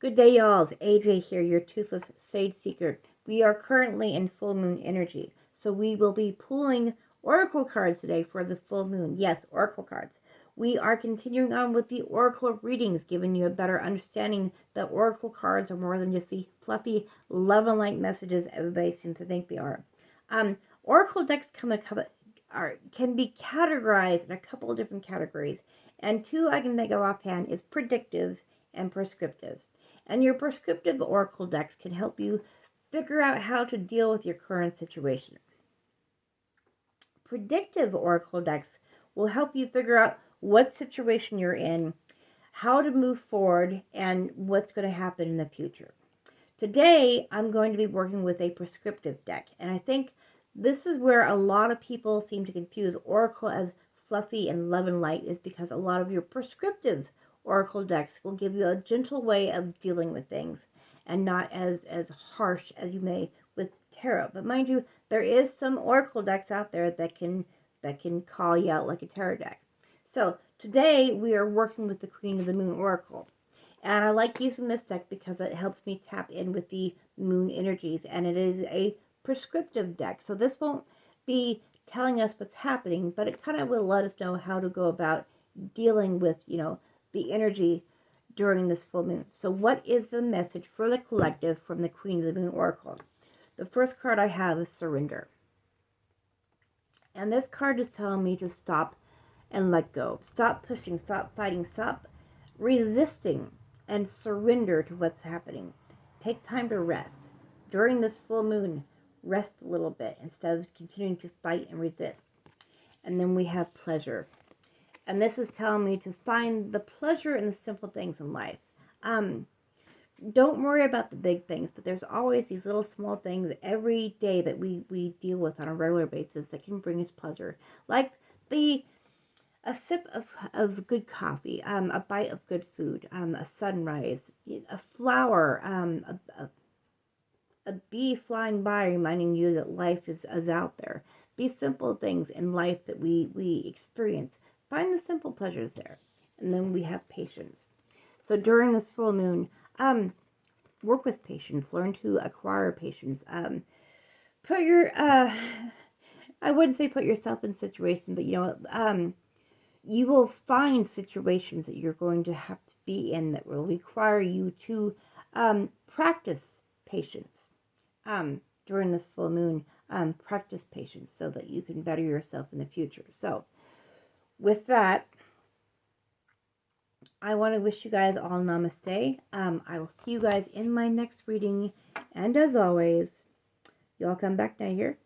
Good day, y'all. It's AJ here, your Toothless Sage Seeker. We are currently in full moon energy, so we will be pulling oracle cards today for the full moon. Yes, oracle cards. We are continuing on with the oracle readings, giving you a better understanding that oracle cards are more than just the fluffy love and light messages everybody seems to think they are. Oracle decks can be categorized in a couple of different categories, and two I can think of offhand is predictive and prescriptive. And your prescriptive oracle decks can help you figure out how to deal with your current situation. Predictive oracle decks will help you figure out what situation you're in, how to move forward, and what's going to happen in the future. Today, I'm going to be working with a prescriptive deck, and I think this is where a lot of people seem to confuse oracle as fluffy and love and light, is because a lot of your prescriptive oracle decks will give you a gentle way of dealing with things and not as harsh as you may with tarot. But mind you, there is some oracle decks out there that can call you out like a tarot deck. So today we are working with the Queen of the Moon Oracle. And I like using this deck because it helps me tap in with the moon energies, and it is a prescriptive deck. So this won't be telling us what's happening, but it kind of will let us know how to go about dealing with, the energy during this full moon. So what is the message for the collective from the Queen of the Moon Oracle? The first card I have is Surrender. And this card is telling me to stop and let go. Stop pushing, stop fighting, stop resisting, and surrender to what's happening. Take time to rest. During this full moon, rest a little bit instead of continuing to fight and resist. And then we have pleasure. And this is telling me to find the pleasure in the simple things in life. Don't worry about the big things, but there's always these little small things every day that we deal with on a regular basis that can bring us pleasure. Like a sip of good coffee, a bite of good food, a sunrise, a flower, a bee flying by reminding you that life is out there. These simple things in life that we experience. Find the simple pleasures there. And then we have patience. So during this full moon, work with patience. Learn to acquire patience. Put your, I wouldn't say put yourself in situations, but you will find situations that you're going to have to be in that will require you to practice patience during this full moon. Practice patience so that you can better yourself in the future. So with that, I want to wish you guys all namaste. I will see you guys in my next reading. And as always, y'all come back down here.